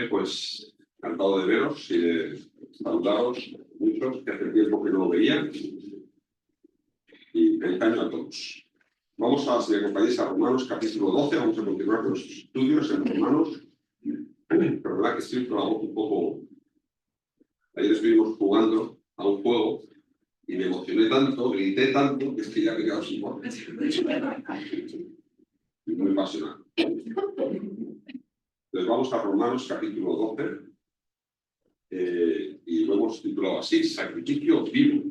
Pues encantado de veros y de saludaros muchos que hace tiempo que no veía. Y feliz año a todos. Vamos a, si me acompañáis, a Romanos capítulo 12. Vamos a continuar con nuestros estudios en Romanos. Pero verdad que estoy con la voz un poco... Ayer estuvimos jugando a un juego y me emocioné tanto, grité tanto, que es que ya me he quedado sin voz. Muy apasionado. Entonces vamos a Romanos capítulo 12 y lo hemos titulado así, sacrificio vivo,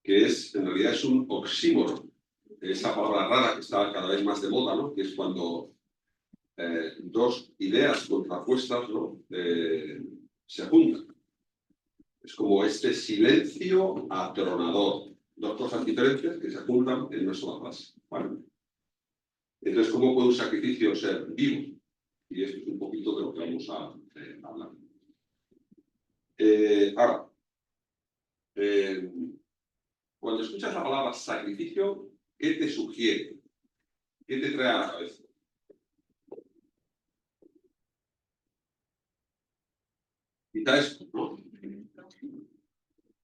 que es, en realidad es un oxímoron, esa palabra rara que está cada vez más de moda, ¿no? Que es cuando dos ideas contrapuestas, ¿no? Se juntan. Es como este silencio atronador, dos cosas diferentes que se juntan en una sola frase, ¿vale? Entonces, ¿cómo puede un sacrificio ser vivo? Y esto es un poquito de lo que vamos a hablar. Ahora, cuando escuchas la palabra sacrificio, ¿qué te sugiere? ¿Qué te trae a la cabeza? Quizá esto, ¿no?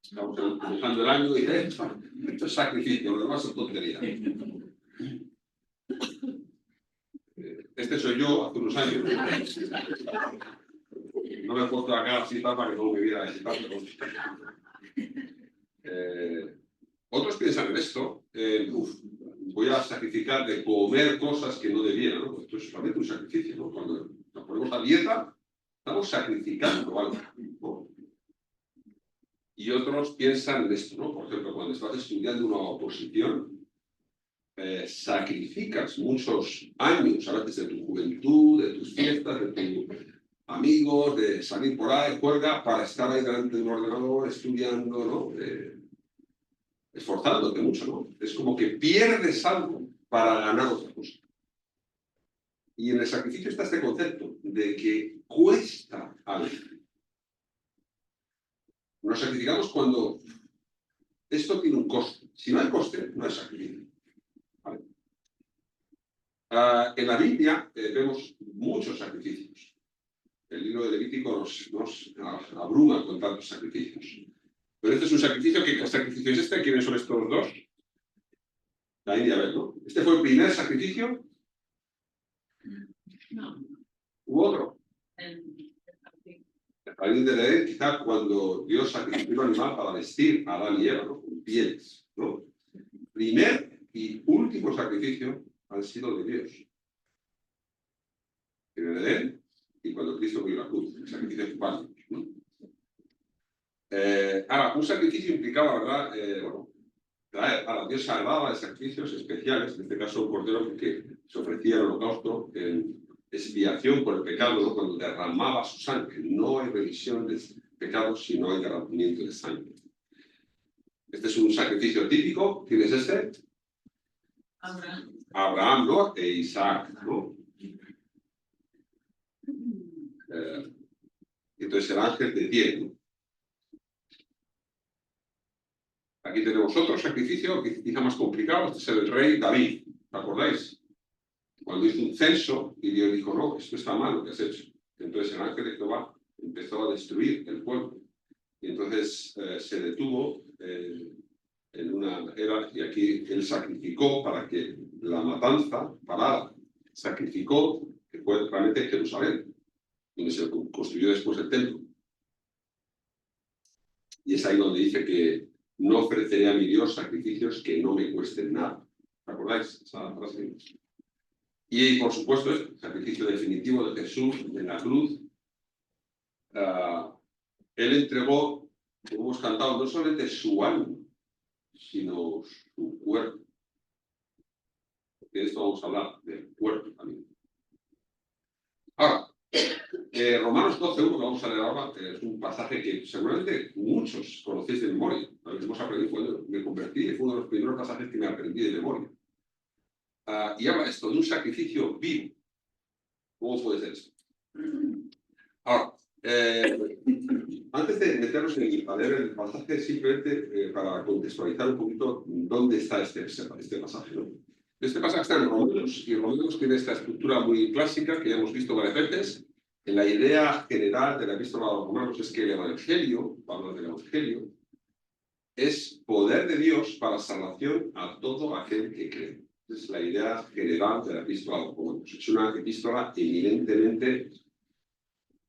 Estamos empezando el año y esto es sacrificio, lo demás es tontería. Este soy yo hace unos años. No me he puesto la cara así para que no me viera así. Otros piensan en esto, voy a sacrificar de comer cosas que no debiera, ¿no? Esto es realmente un sacrificio, ¿no? Cuando nos ponemos a dieta, estamos sacrificando algo, ¿no? Y otros piensan en esto, ¿no? Por ejemplo, cuando estás estudiando una oposición, sacrificas muchos años, a veces de tu juventud, de tus fiestas, de tus amigos, de salir por ahí, juerga, para estar ahí delante de un ordenador, estudiando, ¿no? Esforzándote mucho, ¿no? Es como que pierdes algo para ganar otra cosa. Y en el sacrificio está este concepto de que cuesta algo. Nos sacrificamos cuando esto tiene un coste. Si no hay coste, no hay sacrificio. ¿Vale? En la Biblia vemos muchos sacrificios. El libro de Levítico nos abruma con tantos sacrificios. Pero este es un sacrificio. ¿Qué sacrificio es este? ¿Quiénes son estos dos? Caín y Abel, ¿no? ¿Este fue el primer sacrificio? No. ¿U otro? El jardín de Edén, quizá cuando Dios sacrificó un animal para vestir a Adán y Eva, ¿no? Con pieles, ¿no? Primer y último sacrificio han sido de Dios. En el Edén y cuando Cristo murió en la cruz, el sacrificio básico, ¿no? Ahora, un sacrificio implicaba, ¿verdad? Ahora, Dios se agradaba de sacrificios especiales, en este caso un cordero que se ofrecía en holocausto en expiación por el pecado, ¿no? Cuando derramaba su sangre. No hay remisión de pecados si no hay derramamiento de sangre. Este es un sacrificio típico. ¿Quién es este? Abraham, ¿no? E Isaac, ¿no? Entonces el ángel de pie, ¿no? Aquí tenemos otro sacrificio que quizá más complicado. Este es el rey David. ¿Os acordáis? Cuando hizo un censo y Dios dijo, no, esto está mal lo que has hecho. Entonces el ángel de Jehová empezó a destruir el pueblo. Y entonces se detuvo en una era, y aquí él sacrificó para que la matanza parara. Sacrificó, que fue realmente Jerusalén, donde se construyó después el templo. Y es ahí donde dice que no ofreceré a mi Dios sacrificios que no me cuesten nada. ¿Te acordáis? Esa frase. Y por supuesto, el sacrificio definitivo de Jesús en la cruz. Él entregó, como hemos cantado, no solamente su alma, sino su cuerpo. De esto vamos a hablar, del cuerpo también. Ahora, Romanos 12.1, que vamos a leer ahora, es un pasaje que seguramente muchos conocéis de memoria. Lo que hemos aprendido cuando me convertí, fue uno de los primeros pasajes que me aprendí de memoria. Y habla esto de un sacrificio vivo. ¿Cómo puede ser esto? Ahora, antes de meternos a leer el pasaje, simplemente para contextualizar un poquito dónde está este pasaje, ¿no? Este pasaje está en Romanos, y Romanos tiene esta estructura muy clásica que ya hemos visto varias veces. la idea general de la epístola a los romanos es que el Evangelio, Pablo del Evangelio, es poder de Dios para salvación a todo aquel que cree. Esa es la idea general de la epístola a los romanos. Es una epístola eminentemente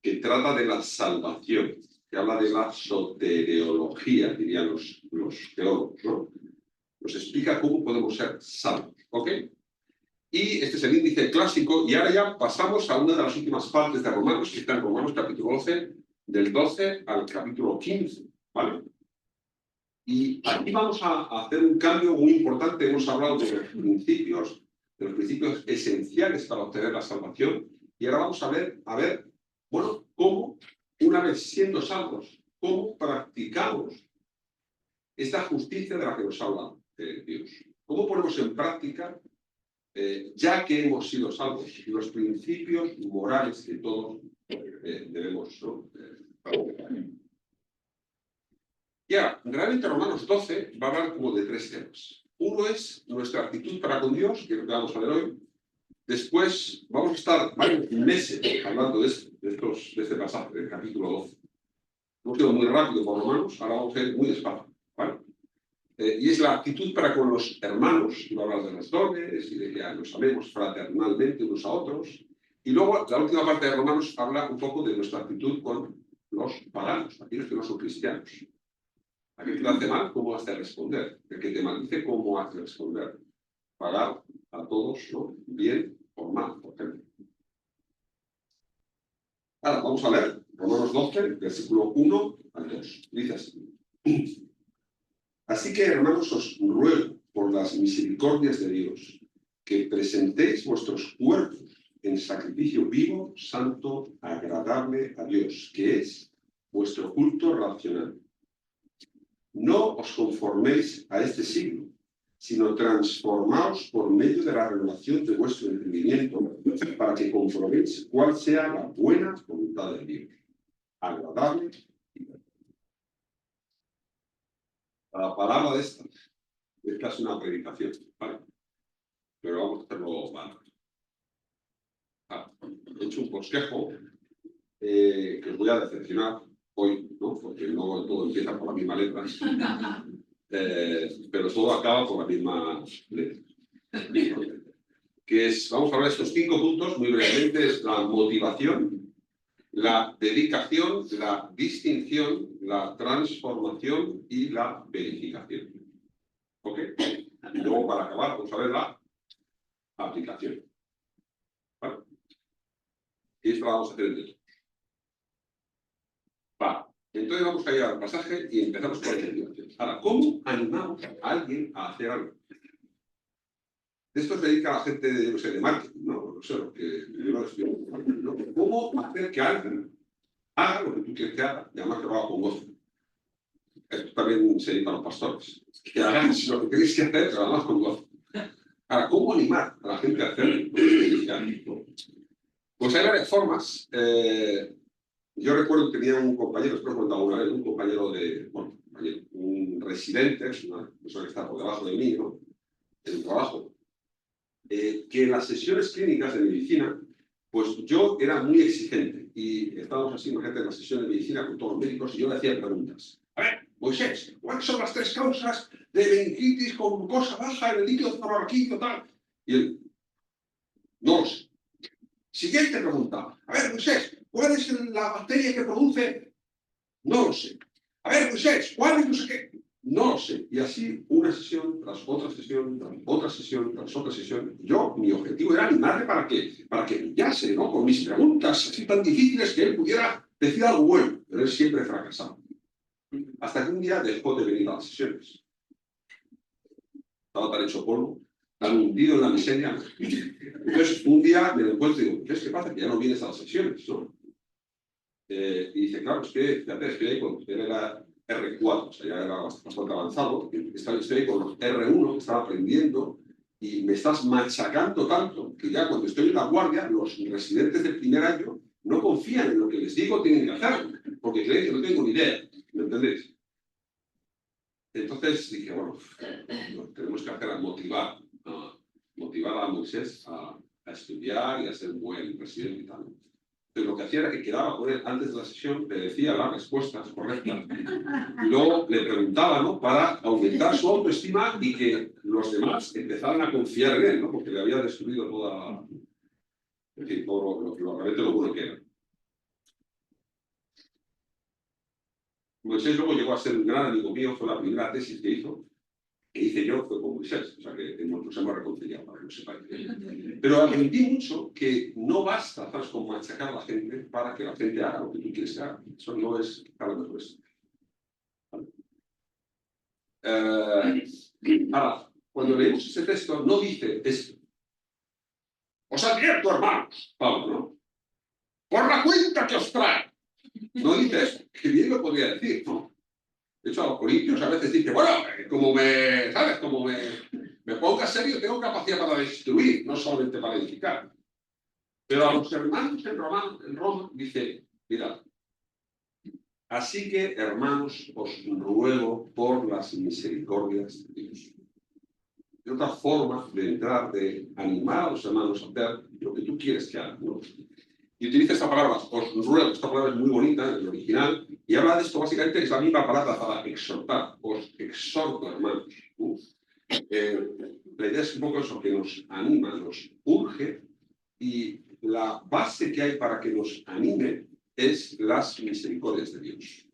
que trata de la salvación, que habla de la soteriología, dirían los teólogos, ¿no? Nos explica cómo podemos ser salvos, ¿ok? Y este es el índice clásico, y ahora ya pasamos a una de las últimas partes de Romanos, que está en Romanos capítulo 12, del 12 al capítulo 15, ¿vale? Y aquí vamos a hacer un cambio muy importante. Hemos hablado de los principios esenciales para obtener la salvación, y ahora vamos a ver, bueno, cómo, una vez siendo salvos, cómo practicamos esta justicia de la que nos habla Dios. ¿Cómo ponemos en práctica, ya que hemos sido salvos, los principios morales que todos debemos, ¿no? Ya, realmente Romanos 12 va a hablar como de tres temas. Uno es nuestra actitud para con Dios, que es lo que vamos a ver hoy. Después vamos a estar varios meses hablando de este pasaje, del capítulo 12. Hemos ido muy rápido por Romanos, ahora vamos a ir muy despacio, ¿vale? Y es la actitud para con los hermanos, y va a hablar de los dones y de que nos amemos fraternalmente unos a otros. Y luego, la última parte de Romanos habla un poco de nuestra actitud con los paganos, aquellos que no son cristianos. Aquel que te hace mal, ¿cómo has de responder? El que te maldice, ¿cómo has de responder? Pagar a todos, ¿no? Bien o mal, por ejemplo. Ahora, vamos a leer Romanos 12, versículo 1 al 2. Dice así. Así que, hermanos, os ruego por las misericordias de Dios que presentéis vuestros cuerpos en sacrificio vivo, santo, agradable a Dios, que es vuestro culto racional. No os conforméis a este siglo, sino transformaos por medio de la renovación de vuestro entendimiento, para que comprobéis cuál sea la buena voluntad de Dios, agradable y perfecta. La palabra de esta es casi una predicación, ¿vale? Pero vamos a hacerlo mal. He hecho un bosquejo que os voy a decepcionar hoy, ¿no? Porque no todo empieza por la misma letra. Pero todo acaba por la misma letra. Que es, vamos a hablar de estos 5 puntos muy brevemente: es la motivación, la dedicación, la distinción, la transformación y la verificación. ¿Ok? Y luego, para acabar, vamos a ver la aplicación. ¿Vale? Y esto lo vamos a hacer en esto. Va. Entonces vamos a ir al pasaje y empezamos con la motivación. Ahora, ¿cómo animamos a alguien a hacer algo? De esto se dedica la gente de, no sé, de marketing, no sé, lo que yo no estoy, ¿no? ¿Cómo hacer que alguien haga lo que tú quieres que haga, y además que lo haga con gozo? Esto también se dedica a los pastores. Que hagas lo que queréis que hacer, pero además con gozo. Ahora, ¿cómo animar a la gente a hacer lo que queréis que haga? Pues hay varias formas. Yo recuerdo que tenía un compañero, espero contar una vez, un compañero un residente, es una persona que está por debajo de mí, ¿no? En el trabajo. Que en las sesiones clínicas de medicina, pues yo era muy exigente y estábamos así, imagínate, en la sesión de medicina con todos los médicos y yo le hacía preguntas. A ver, Moisés, ¿cuáles son las 3 causas de meningitis con glucosa baja en el líquido cefalorraquídeo tal? Y él, no lo sé. Siguiente pregunta. A ver, Moisés, ¿cuál es la bacteria que produce? No lo sé. A ver, Moisés, ¿cuál es no sé qué? No lo sé. Y así, una sesión tras otra sesión, tras otra sesión, tras otra sesión. Yo, mi objetivo era animarle para que brillase, ¿no? Con mis preguntas así tan difíciles, que él pudiera decir algo bueno. Pero él siempre fracasaba. Hasta que un día dejó de venir a las sesiones. Estaba tan hecho polvo, tan hundido en la miseria. Entonces, un día me lo encuentro y digo, ¿qué es que pasa? Que ya no vienes a las sesiones, ¿no? Y dice, claro, es que, fíjate, estoy ahí con, era R4, o sea, ya era bastante avanzado, estoy ahí con los R1, que estaba aprendiendo, y me estás machacando tanto que ya cuando estoy en la guardia, los residentes del primer año no confían en lo que les digo tienen que hacer, porque creen que no tengo ni idea, ¿me entendéis? Entonces dije, bueno, lo que tenemos que hacer es motivar a Moisés a estudiar y a ser un buen residente y tal. lo que hacía era que quedaba con él antes de la sesión, le decía las respuestas correctas, y luego le preguntaba, ¿no?, para aumentar su autoestima y que los demás empezaran a confiar en él, ¿no?, porque le había destruido toda, en fin, todo realmente lo bueno que era. Moisés luego llegó a ser un gran amigo mío, fue la primera tesis que hice yo, fue con Moisés, o sea que nos hemos reconciliado, para que lo sepáis. Pero aprendí mucho que no basta, ¿sabes?, con machacar a la gente para que la gente haga lo que tú quieres que haga. Eso no es para lo mejor. Ahora, cuando leemos ese texto, no dice esto. Os advierto, hermanos, Pablo, ¿no?, por la cuenta que os trae. No dice eso, que bien lo podría decir, ¿no? De hecho, a los corintios a veces dice, bueno, como me, ¿sabes?, como me ponga serio, tengo capacidad para destruir, no solamente para edificar. Pero a los hermanos en Roma dice, mirad, así que, hermanos, os ruego por las misericordias de Dios. De otra forma de entrar, de animar a los hermanos a hacer lo que tú quieres que hagan, ¿no? Y utiliza esta palabra, os ruego, esta palabra es muy bonita en el original, y habla de esto básicamente, es la misma palabra para exhortar, os exhorto, hermanos. La idea es un poco eso, que nos anima, nos urge, y la base que hay para que nos anime es las misericordias de Dios.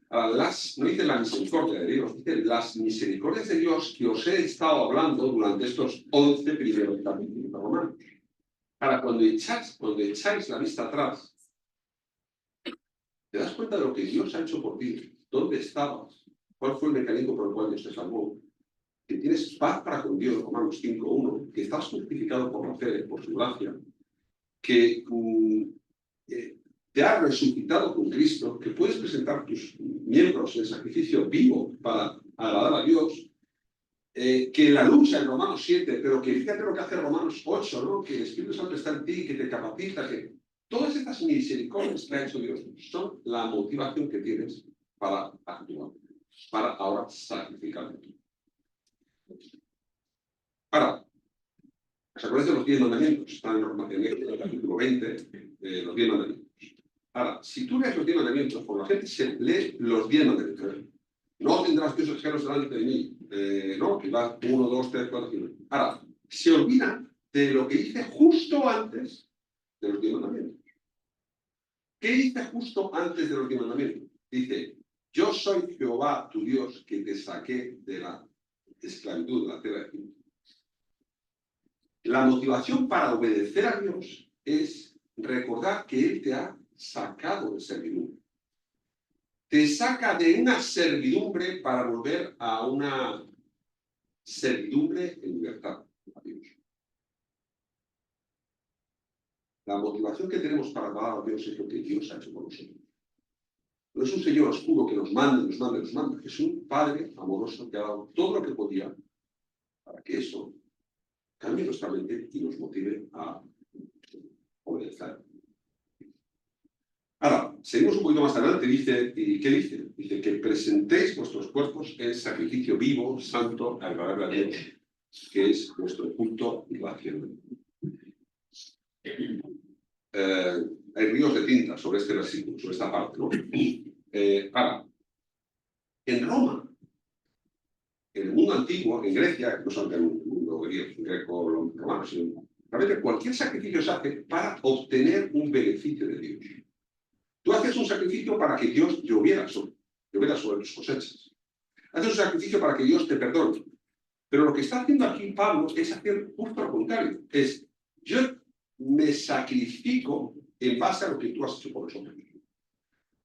No dice la misericordia de Dios, dice las misericordias de Dios que os he estado hablando durante estos 11 primeros capítulos de Romanos. Ahora, cuando echáis la vista atrás, te das cuenta de lo que Dios ha hecho por ti, dónde estabas, cuál fue el mecanismo por el cual Dios te salvó, que tienes paz para con Dios, Romanos 5:1, que estás justificado por la fe, por su gracia, que te has resucitado con Cristo, que puedes presentar tus miembros en sacrificio vivo para agradar a Dios, que la lucha en Romanos 7, pero que fíjate lo que hace Romanos 8, ¿no?, que el Espíritu Santo está en ti, que te capacita, que todas estas misericordias que ha hecho Dios son la motivación que tienes para actuar, para ahora sacrificarte. Ahora, ¿os acordáis de los 10 mandamientos? Están en el capítulo 20, los 10 mandamientos. Ahora, si tú lees los 10 mandamientos, por la gente se lee los 10 mandamientos. No tendrás dioses ajenos delante de mí. No, que va 1, 2, 3, 4, 5. Ahora, se olvidan de lo que dice justo antes de los 10 mandamientos. ¿Qué dice justo antes de los 10 mandamientos? Dice, yo soy Jehová, tu Dios, que te saqué de la esclavitud, de la tierra de Egipto. La motivación para obedecer a Dios es recordar que Él te ha sacado de servidumbre. Te saca de una servidumbre para volver a una servidumbre en libertad a Dios. La motivación que tenemos para adorar a Dios es lo que Dios ha hecho por nosotros. No es un Señor oscuro que nos manda, nos manda, nos manda. Es un Padre amoroso que ha dado todo lo que podía para que eso cambie nuestra mente y nos motive a obedecer. Ahora, seguimos un poquito más adelante, dice, ¿y qué dice? Dice que presentéis vuestros cuerpos en sacrificio vivo, santo, agradable a Dios, que es vuestro culto racional. Hay ríos de tinta sobre este versículo, sobre esta parte, ¿no? Ahora, en Roma, en el mundo antiguo, en Grecia, no solamente en el mundo greco-romano, sino realmente cualquier sacrificio se hace para obtener un beneficio de Dios. Tú haces un sacrificio para que Dios lloviera sobre tus cosechas. Haces un sacrificio para que Dios te perdone. Pero lo que está haciendo aquí Pablo es hacer justo lo contrario. Es, yo me sacrifico en base a lo que tú has hecho por nosotros.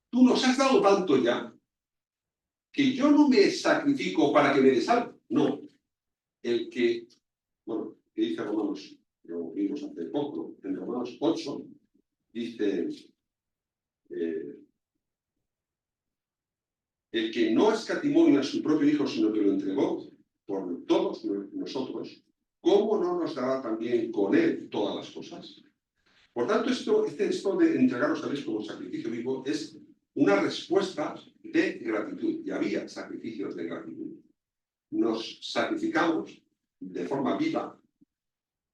Tú nos has dado tanto ya que yo no me sacrifico para que me des algo. No. El que, bueno, que dice Romanos, lo vimos hace poco, en Romanos 8, dice, el que no escatimó ni a su propio Hijo, sino que lo entregó por todos nosotros, ¿cómo no nos dará también con él todas las cosas? Por tanto, esto de entregarnos a Dios como sacrificio vivo es una respuesta de gratitud. Y había sacrificios de gratitud. Nos sacrificamos de forma viva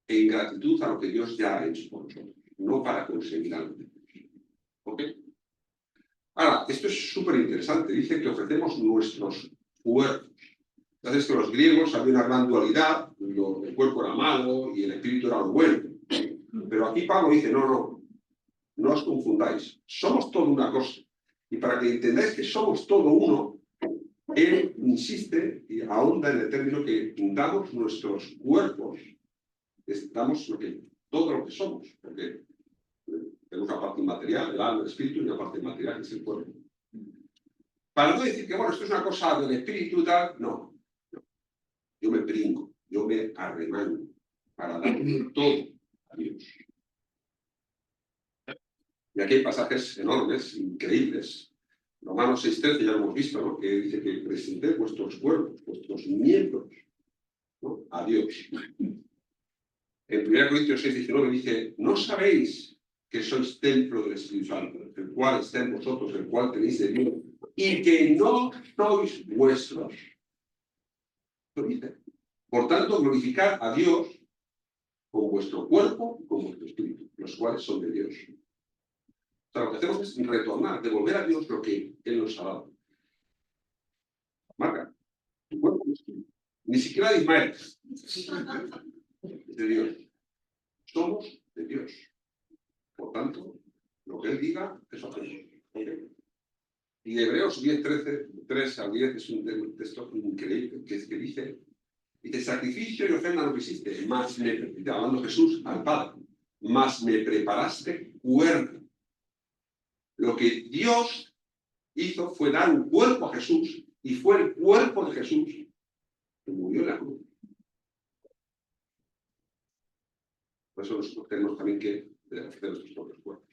en gratitud a lo que Dios ya ha hecho por nosotros, no para conseguir algo. ¿Ok? Ahora, esto es súper interesante. Dice que ofrecemos nuestros cuerpos. Entonces, que los griegos había una gran dualidad, el cuerpo era malo y el espíritu era lo bueno. Pero aquí Pablo dice, no os confundáis, somos todo una cosa. Y para que entendáis que somos todo uno, él insiste y ahonda en el término que damos nuestros cuerpos, damos todo lo que somos, porque tenemos una parte inmaterial, el alma, el espíritu, y una parte inmaterial, que es el cuerpo. Para no decir que, bueno, esto es una cosa del espíritu y tal, no. Yo me brinco, yo me arremano para darle todo a Dios. Y aquí hay pasajes enormes, increíbles. Romanos 6:13 ya lo hemos visto, ¿no? Que dice que presentéis vuestros cuerpos, vuestros miembros, ¿no? A Dios. En 1 Corintios 6:19 dice, ¿no sabéis que sois templo del Espíritu Santo, el cual está en vosotros, el cual tenéis de Dios, y que no sois vuestros? Lo dice. Por tanto, glorificad a Dios con vuestro cuerpo y con vuestro espíritu, los cuales son de Dios. O sea, lo que hacemos es retornar, devolver a Dios lo que Él nos ha dado. Marca, tu cuerpo y espíritu. Ni siquiera de Ismael. Es de Dios. Somos de Dios. Por tanto, lo que Él diga, eso hacemos. ¿Okay? Y Hebreos 10:13, 3 al 10 es un texto increíble que dice, sacrificio y ofrenda no quisiste, más hablando Jesús al Padre, más me preparaste cuerpo. Lo que Dios hizo fue dar un cuerpo a Jesús, y fue el cuerpo de Jesús que murió en la cruz. Por eso nosotros tenemos también que ofrecer nuestros propios cuerpos.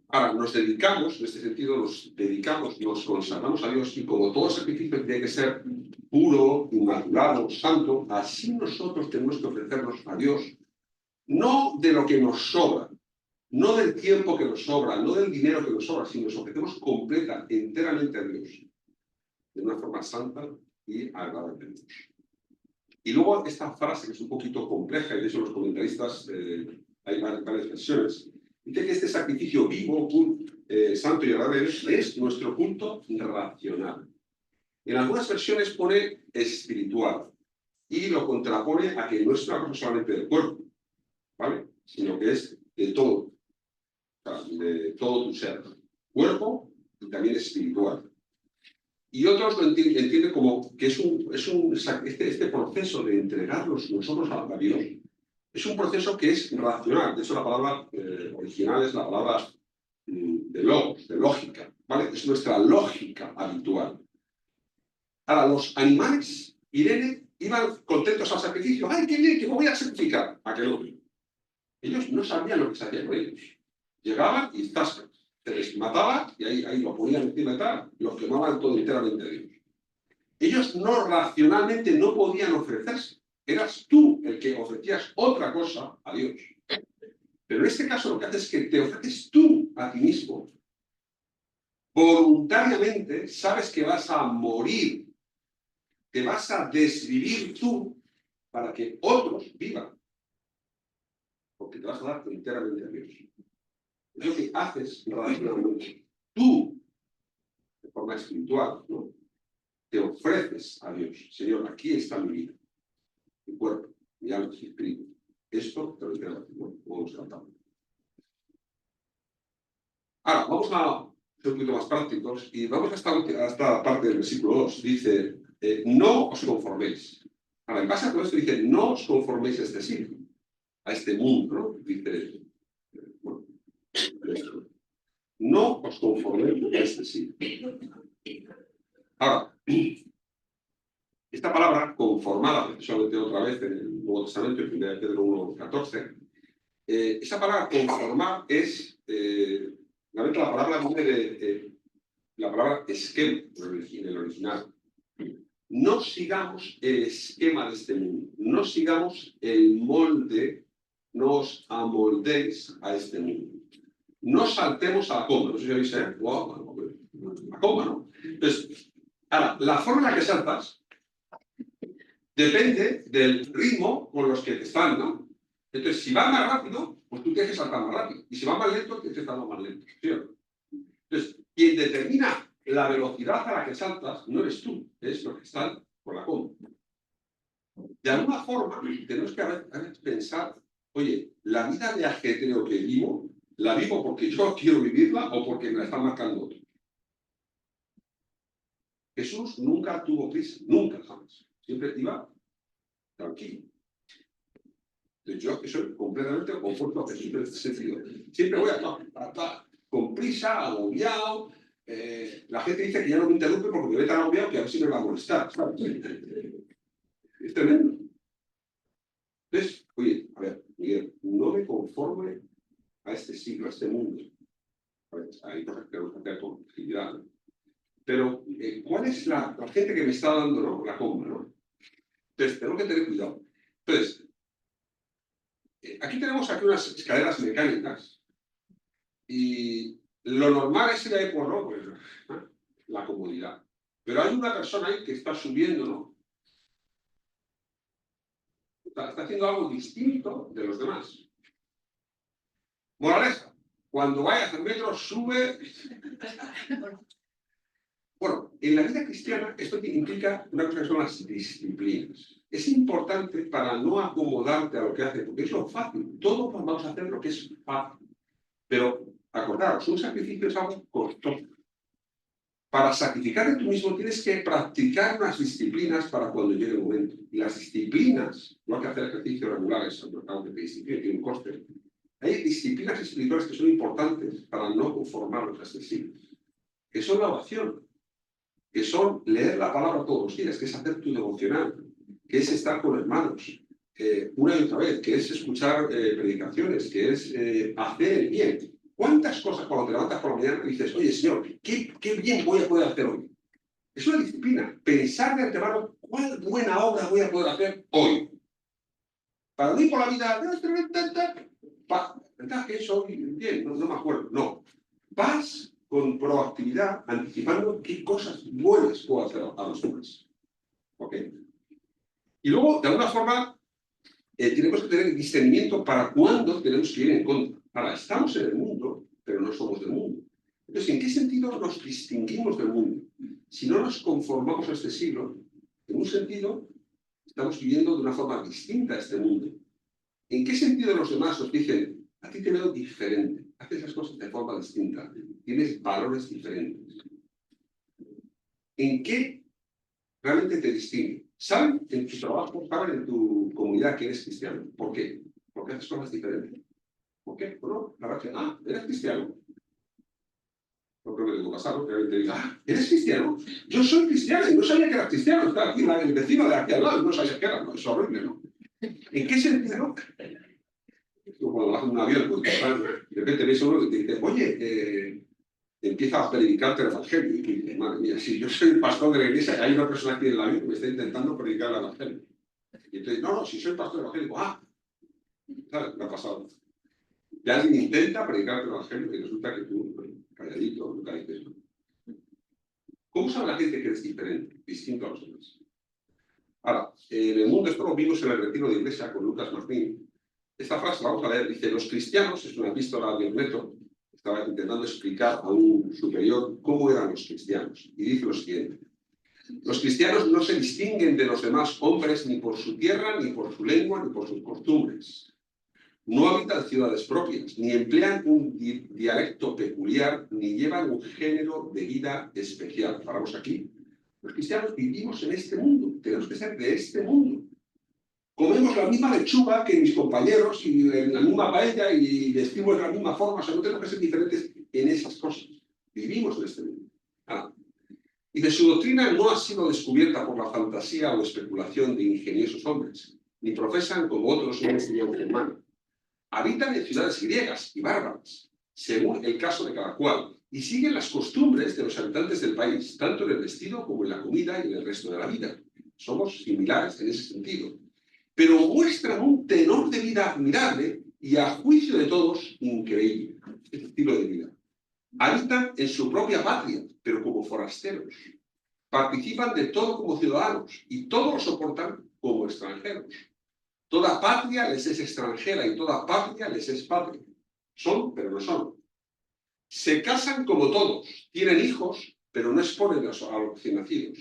Ahora, nos dedicamos, en este sentido, nos consagramos a Dios, y como todo sacrificio tiene que ser puro, inmaculado, santo, así nosotros tenemos que ofrecernos a Dios, no de lo que nos sobra, no del tiempo que nos sobra, no del dinero que nos sobra, sino nos ofrecemos completa, enteramente a Dios, de una forma santa y agradable a Dios. Y luego esta frase, que es un poquito compleja, y de hecho los comentaristas hay varias versiones, dice que este sacrificio vivo, santo y agradable es nuestro culto racional. En algunas versiones pone espiritual y lo contrapone a que no es una cosa solamente del cuerpo, ¿vale? Sino que es de todo, o sea, de todo tu ser, cuerpo y también espiritual. Y otros lo entienden como que este proceso de entregarnos nosotros a Dios es un proceso que es racional. De hecho, la palabra original es la palabra de logos, de lógica, ¿vale? Es nuestra lógica habitual. Ahora, los animales, Irene, iban contentos al sacrificio. ¡Ay, qué bien, que me voy a sacrificar! ¿A qué no? Ellos no sabían lo que se hacía con ellos. Llegaban y se les mataba y ahí lo ponían encima de tal, los quemaban todo enteramente a Dios. Ellos racionalmente no podían ofrecerse. Eras tú el que ofrecías otra cosa a Dios. Pero en este caso lo que haces es que te ofreces tú a ti mismo. Voluntariamente sabes que vas a morir. Te vas a desvivir tú para que otros vivan. Porque te vas a dar enteramente a Dios. Es lo que haces racionalmente. Tú, de forma espiritual, ¿no? Te ofreces a Dios. Señor, aquí está mi vida, mi cuerpo, mi alma, mi espíritu. Esto te lo entrego a ti, ¿no? Vamos a cantar. Ahora, vamos a ser un poquito más prácticos y vamos a esta parte del versículo 2. Dice, no os conforméis. Ahora, en base a todo esto dice, no os conforméis a este siglo, a este mundo, ¿no? Dice, bueno, no os conforméis a este siglo. Ahora, esta palabra, conformada, precisamente otra vez en el Nuevo Testamento, en 1 Pedro 1:14, esa palabra conformar es, la palabra viene de la palabra esquema, en el original. No sigamos el esquema de este mundo, no sigamos el molde, no os amoldéis a este mundo. No saltemos a la coma, no sé si habéis la coma, ¿no? Entonces, ahora, la forma en la que saltas depende del ritmo con los que te están, ¿no? Entonces, si va más rápido, pues tú tienes que saltar más rápido. Y si va más lento, tienes que saltar más lento. ¿Sí o no? Entonces, quien determina la velocidad a la que saltas no eres tú, es lo que está por la comba. De alguna forma, tenemos que a veces pensar, oye, la vida de ajetreo que vivo, ¿la vivo porque yo quiero vivirla o porque me la están marcando otro? Jesús nunca tuvo prisa, nunca, jamás. Siempre iba tranquilo. Entonces, yo que soy completamente conforto a Jesús en este sentido. Siempre voy a estar con prisa, agobiado. La gente dice que ya no me interrumpe porque me ve tan agobiado que a ver si me va a molestar. ¿Sabes? Es tremendo. Entonces, oye, a ver, Miguel, no me conforme a este siglo, a este mundo. A ver, hay cosas que tenemos que hacer con agilidad, ¿no? Pero, ¿cuál es la gente que me está dando, ¿no? La compra, ¿no? Entonces, tengo que tener cuidado. Entonces, aquí tenemos unas escaleras mecánicas y lo normal es ir ahí por, ¿no? Pues, ¿eh? La comodidad. Pero hay una persona ahí que está subiendo, ¿no? Está haciendo algo distinto de los demás. Moraleja, cuando vayas al metro, sube. Bueno, en la vida cristiana esto implica una cosa que son las disciplinas. Es importante para no acomodarte a lo que hace, porque es lo fácil. Todos vamos a hacer lo que es fácil. Pero acordaos, un sacrificio es algo costoso. Para sacrificarte tú mismo tienes que practicar unas disciplinas para cuando llegue el momento. Y las disciplinas, no hay que hacer ejercicios regulares, aunque te disciplina tiene un coste. Hay disciplinas espirituales que son importantes para no conformarnos a este siglo, que son la oración, que son leer la palabra todos los días, que es hacer tu devocional, que es estar con hermanos una y otra vez, que es escuchar predicaciones, que es hacer el bien. ¿Cuántas cosas cuando te levantas por la mañana dices, oye, Señor, qué bien voy a poder hacer hoy? Es una disciplina. Pensar de antemano cuál buena obra voy a poder hacer hoy. Para mí por la vida, ¿verdad que soy bien? No me acuerdo. No. Vas con proactividad, anticipando qué cosas buenas puedo hacer a los demás. ¿Ok? Y luego, de alguna forma, tenemos que tener discernimiento para cuándo tenemos que ir en contra. Ahora, estamos en el mundo, pero no somos del mundo. Entonces, ¿en qué sentido nos distinguimos del mundo? Si no nos conformamos a este siglo, en un sentido, estamos viviendo de una forma distinta a este mundo. ¿En qué sentido los demás nos dicen, a ti te veo diferente, haces las cosas de forma distinta, tienes valores diferentes? ¿En qué realmente te distingue? ¿Saben en tu trabajo, saben en tu comunidad que eres cristiano? ¿Por qué? Porque haces cosas diferentes. ¿Por qué? Bueno, la verdad que, eres cristiano. No creo que tengo pasado, que alguien te diga, ¿eres cristiano? Yo soy cristiano y no sabía que eras cristiano. Está aquí el vecino de aquí al lado, no sabía que era, no, es horrible, ¿no? ¿En qué sentido? Tú cuando vas en un avión, pues, de repente ves uno que te dice, oye, empieza a predicarte el evangelio. Y tú dices, madre mía, si yo soy el pastor de la iglesia, hay una persona aquí en el avión que me está intentando predicar el evangelio. Y entonces, no, si soy pastor evangélico, ¿sabes? Me ha pasado. Y alguien intenta predicarte el evangelio y resulta que tú, calladito, nunca dices eso. ¿Cómo sabe la gente que eres diferente, distinto a los demás? Ahora, en el mundo esto lo vimos en el retiro de iglesia con Lucas Martín. Esta frase la vamos a leer, dice, los cristianos, es una epístola de Neto, estaba intentando explicar a un superior cómo eran los cristianos. Y dice lo siguiente, los cristianos no se distinguen de los demás hombres ni por su tierra, ni por su lengua, ni por sus costumbres. No habitan ciudades propias, ni emplean un dialecto peculiar, ni llevan un género de vida especial. Paramos aquí. Los cristianos vivimos en este mundo, tenemos que ser de este mundo. Comemos la misma lechuga que mis compañeros y la misma paella y vestimos de la misma forma, o sea, no tenemos que ser diferentes en esas cosas. Vivimos en este mundo. Dice, su doctrina no ha sido descubierta por la fantasía o especulación de ingeniosos hombres, ni profesan como otros una enseñanza humana. Habitan en ciudades griegas y bárbaras, según el caso de cada cual, y siguen las costumbres de los habitantes del país, tanto en el vestido como en la comida y en el resto de la vida. Somos similares en ese sentido. Pero muestran un tenor de vida admirable y, a juicio de todos, increíble. Este estilo de vida. Habitan en su propia patria, pero como forasteros. Participan de todo como ciudadanos y todo lo soportan como extranjeros. Toda patria les es extranjera y toda patria les es patria. Son, pero no son. Se casan como todos, tienen hijos, pero no exponen a los recién nacidos.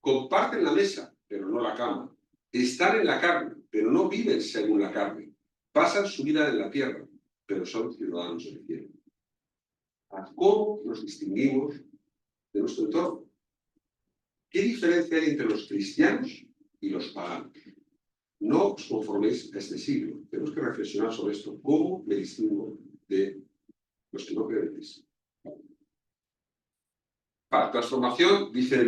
Comparten la mesa, pero no la cama. Están en la carne, pero no viven según la carne. Pasan su vida en la tierra, pero son ciudadanos del cielo. ¿Cómo nos distinguimos de nuestro entorno? ¿Qué diferencia hay entre los cristianos y los paganos? No os conforméis a este siglo. Tenemos que reflexionar sobre esto. ¿Cómo me distingo de los que no creen en Cristo? Para transformación, dice,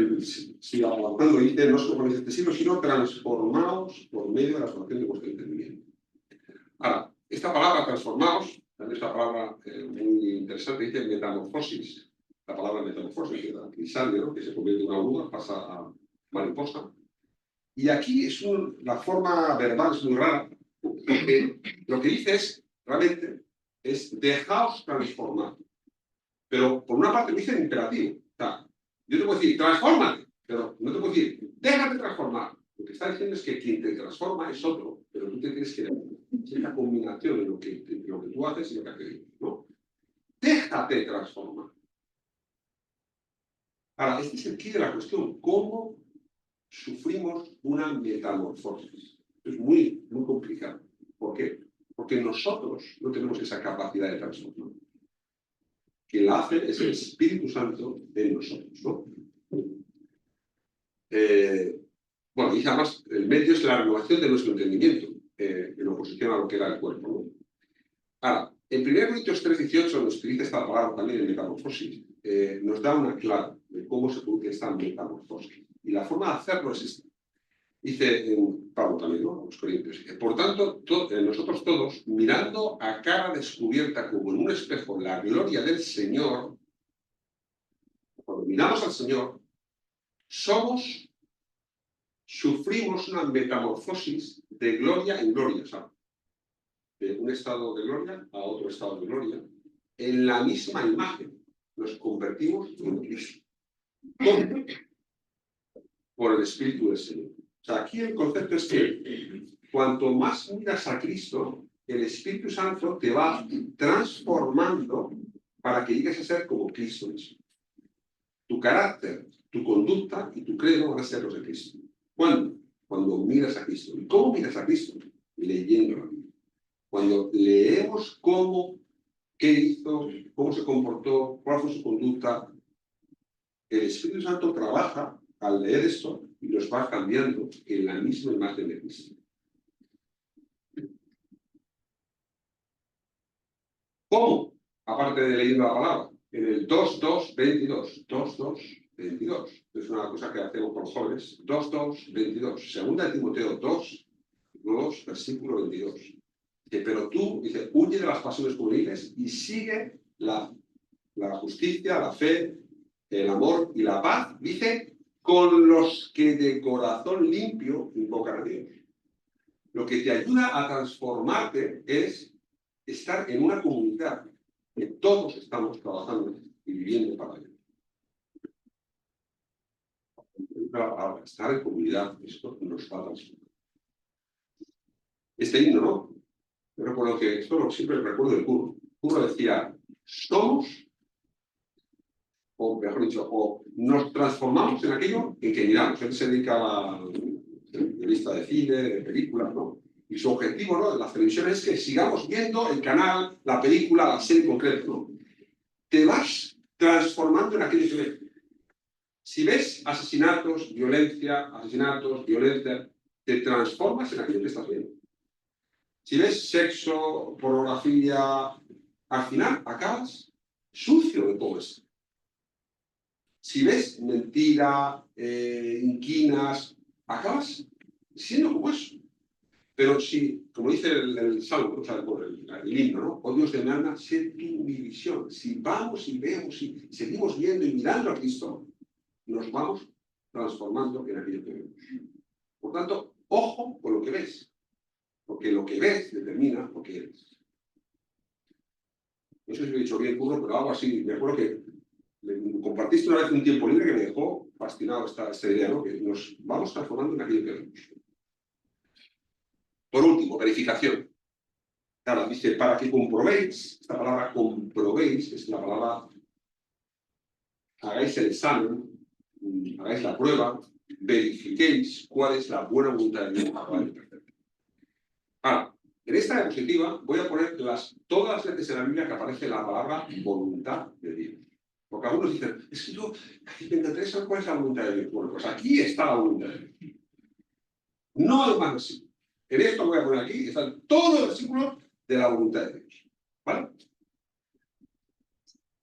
sigue avanzando, dice, no os conforméis a este siglo, sino transformaos por medio de la transformación de vuestro entendimiento. Ahora, esta palabra transformaos, también es una palabra muy interesante, dice metamorfosis. La palabra metamorfosis, que da crisalia, ¿no? Que se convierte en una oruga, pasa a mariposa. Y aquí es la forma verbal es muy rara, porque lo que dice es, realmente, es dejaos transformar. Pero por una parte lo dice en imperativo. O sea, yo te puedo decir, transfórmate, pero no te puedo decir, déjate transformar. Lo que está diciendo es que quien te transforma es otro, pero tú te tienes que dar cierta combinación en lo que tú haces y lo que hace Dios, ¿no? Déjate transformar. Ahora, este es el quid de la cuestión. ¿Cómo sufrimos una metamorfosis? Es muy, muy complicado. ¿Por qué? Porque nosotros no tenemos esa capacidad de transformar. Quien la hace es el Espíritu Santo en nosotros, ¿no? Bueno, y además el medio es la renovación de nuestro entendimiento, en oposición a lo que era el cuerpo, ¿no? Ahora, en 1 Corintios 3:18 nos utiliza esta palabra también en metamorfosis, nos da una clave de cómo se produce esta metamorfosis. Y la forma de hacerlo es esta. Dice Pablo también, ¿no? Los Corintios. Por tanto, nosotros todos, mirando a cara descubierta como en un espejo la gloria del Señor, cuando miramos al Señor, sufrimos una metamorfosis de gloria en gloria, ¿sabes? De un estado de gloria a otro estado de gloria, en la misma imagen. Nos convertimos en Cristo. ¿Cómo? Por el Espíritu del Señor. O sea, aquí el concepto es que cuanto más miras a Cristo, el Espíritu Santo te va transformando para que llegues a ser como Cristo mismo. Tu carácter, tu conducta y tu credo van a ser los de Cristo. ¿Cuándo? Cuando miras a Cristo. ¿Y cómo miras a Cristo? Leyendo la Biblia. Cuando leemos qué hizo, cómo se comportó, cuál fue su conducta, el Espíritu Santo trabaja al leer esto y los va cambiando en la misma imagen de Cristo. ¿Cómo? Aparte de leyendo la palabra, en el 2:2:22. 2:2:22. Es una cosa que hacemos con los jóvenes. 2:2:22. Segunda de Timoteo 2:2, versículo 22. Dice, pero tú, dice, huye de las pasiones juveniles y sigue la justicia, la fe, el amor y la paz, dice, con los que de corazón limpio invocan a Dios. Lo que te ayuda a transformarte es estar en una comunidad que todos estamos trabajando y viviendo para Dios. La palabra, estar en comunidad, esto nos va a transformar. Este himno, ¿no? Yo recuerdo que esto siempre recuerdo del Curro. Curro decía, somos, o mejor dicho, o nos transformamos en aquello en que miramos. Él se dedica a la revista de cine, de películas, ¿no? Y su objetivo, ¿no?, de la televisión es que sigamos viendo el canal, la película, la serie concreta, ¿no? Te vas transformando en aquello que ves. Si ves asesinatos, violencia, te transformas en aquello que estás viendo. Si ves sexo, pornografía, al final acabas sucio de todo eso. Si ves mentira, inquinas, acabas siendo como eso. Pero si, como dice el Salmo, o sea, el himno, ¿no? Oh Dios de mi alma, sé tú mi visión. Si vamos y vemos y seguimos viendo y mirando a Cristo, nos vamos transformando en aquello que vemos. Por tanto, ojo con lo que ves, porque lo que ves determina lo que eres. No sé si lo he dicho bien, Curro, pero algo así. Me acuerdo que compartiste una vez un tiempo libre que me dejó fascinado esta idea, ¿no? Que nos vamos transformando en aquello que vemos. Por último, verificación. Claro, dice, para que comprobéis, esta palabra comprobéis es la palabra, hagáis el examen, hagáis la prueba, verifiquéis cuál es la buena voluntad de Dios. Ahora, en esta diapositiva voy a poner todas las veces en la Biblia que aparece la palabra voluntad de Dios. Porque algunos dicen, es que yo me encantaría saber cuál es la voluntad de Dios. Bueno, pues aquí está la voluntad de Dios. No hay más así. En esto voy a poner aquí, están todos los versículos de la voluntad de Dios. ¿Vale?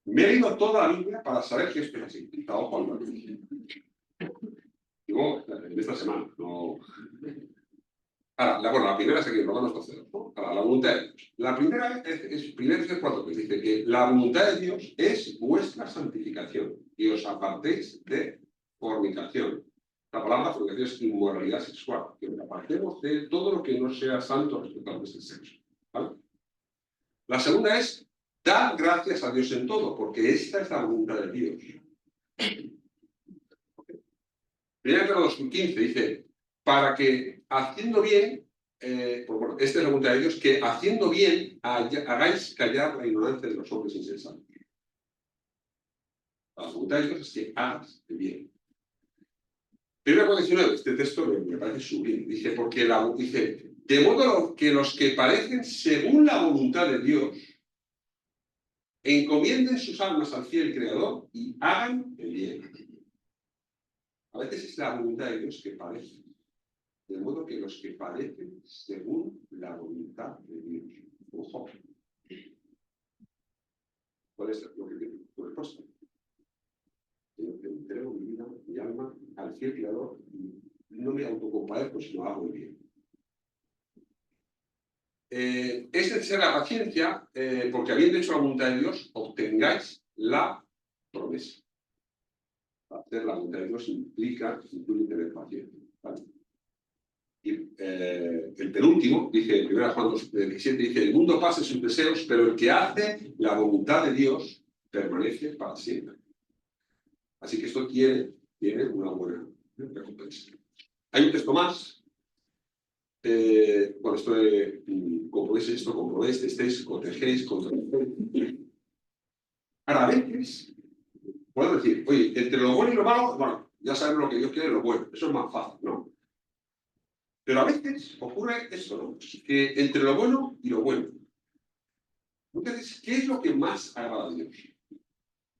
Me he leído toda la Biblia para saber que esto es así. Estaba Juan. Digo, en esta semana, no. Ahora, la primera es aquí, Romanos 12, ¿no? Ahora, la voluntad de Dios. La primera es 4, que dice que la voluntad de Dios es vuestra santificación y os apartéis de fornicación. La palabra fornicación es inmoralidad sexual, que nos apartemos de todo lo que no sea santo respecto a nuestro sexo. ¿Vale? La segunda es dar gracias a Dios en todo, porque esta es la voluntad de Dios. Primera de 2015 dice, para que haciendo bien, pues bueno, esta es la voluntad de Dios, que haciendo bien hagáis callar la ignorancia de los hombres insensatos. La voluntad de Dios es que hagas el bien. Primera de 19, este texto me parece sublime. Dice, dice, de modo que los que parecen según la voluntad de Dios, encomienden sus almas al fiel Creador y hagan el bien. A veces es la voluntad de Dios que parece. De modo que los que padecen según la voluntad de Dios. Ojo. ¿Cuál es lo que tiene tu respuesta? Que entrego mi vida, mi alma, al fiel Creador y no me autocompadezco, sino hago el bien. Es necesaria la paciencia, porque habiendo hecho la voluntad de Dios, obtengáis la promesa. Hacer la voluntad de Dios incluye tener paciencia. ¿Vale? Y el penúltimo, dice, 1 Juan 2:17, dice, el mundo pasa sus deseos, pero el que hace la voluntad de Dios permanece para siempre. Así que esto tiene una buena recompensa. Hay un texto más. Bueno, esto de comprobéis, estéis, protegéis, controléis. Ahora, a veces, podemos decir, oye, entre lo bueno y lo malo, bueno, ya sabemos lo que Dios quiere, lo bueno. Eso es más fácil, ¿no? Pero a veces ocurre esto, ¿no? Que entre lo bueno y lo bueno. Entonces, ¿qué es lo que más agrada a Dios?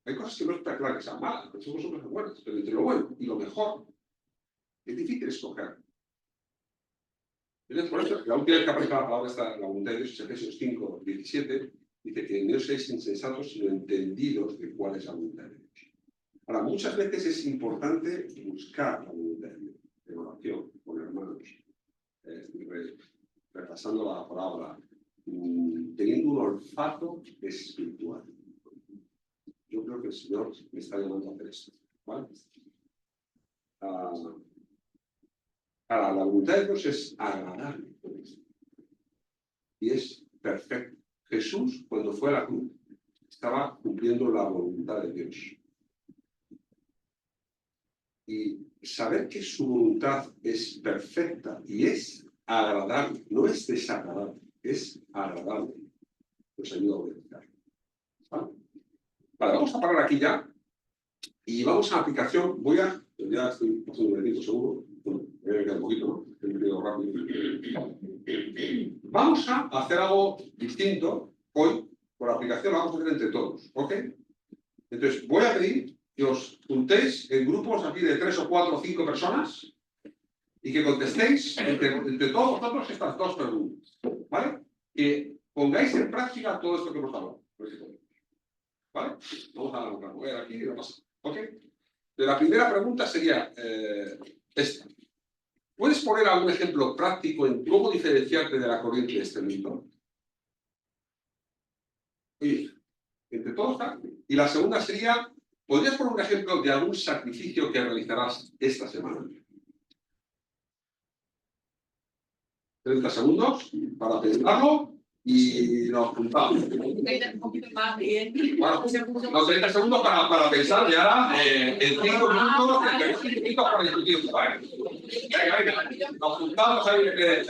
Hay cosas que no está claro que sean malas, pero son cosas buenas. Pero entre lo bueno y lo mejor, es difícil escoger. Entonces, por eso, la última vez que aparece la palabra esta, la voluntad de Dios, es Efesios 5:17, dice que no seáis insensatos, sino entendidos de cuál es la voluntad de Dios. Ahora, muchas veces es importante buscar la voluntad de Dios, en oración, con hermanos, repasando la palabra, teniendo un olfato espiritual. Yo creo que el Señor me está llamando a hacer esto. ¿Vale? La voluntad de Dios es agradable. Y es perfecto. Jesús, cuando fue a la cruz, estaba cumpliendo la voluntad de Dios. Y saber que su voluntad es perfecta y es agradable, no es desagradable, es agradable, nos ayuda a obedecer. ¿Vale? Vale, vamos a parar aquí ya y vamos a la aplicación. Ya estoy pasando un minutito seguro. Bueno, me voy a quedar un poquito, ¿no? He quedado rápido. Vamos a hacer algo distinto hoy. Por la aplicación lo vamos a hacer entre todos, ¿ok? Entonces, voy a pedir que os juntéis en grupos aquí de 3 o 4 o 5 personas y que contestéis entre todos vosotros estas 2 preguntas, ¿vale? Que pongáis en práctica todo esto que hemos hablado. ¿Vale? Vamos a ver aquí y lo pasamos. ¿Ok? La primera pregunta sería esta. ¿Puedes poner algún ejemplo práctico en cómo diferenciarte de la corriente de este mundo? Oye, entre todos está. Y la segunda sería, ¿podrías poner un ejemplo de algún sacrificio que realizarás esta semana? 30 segundos para pensarlo y nos juntamos. Un poquito más bien. Bueno, los 30 segundos para pensar y ahora en 5 minutos para discutir. Vale. Venga, venga. Nos juntamos ahí en el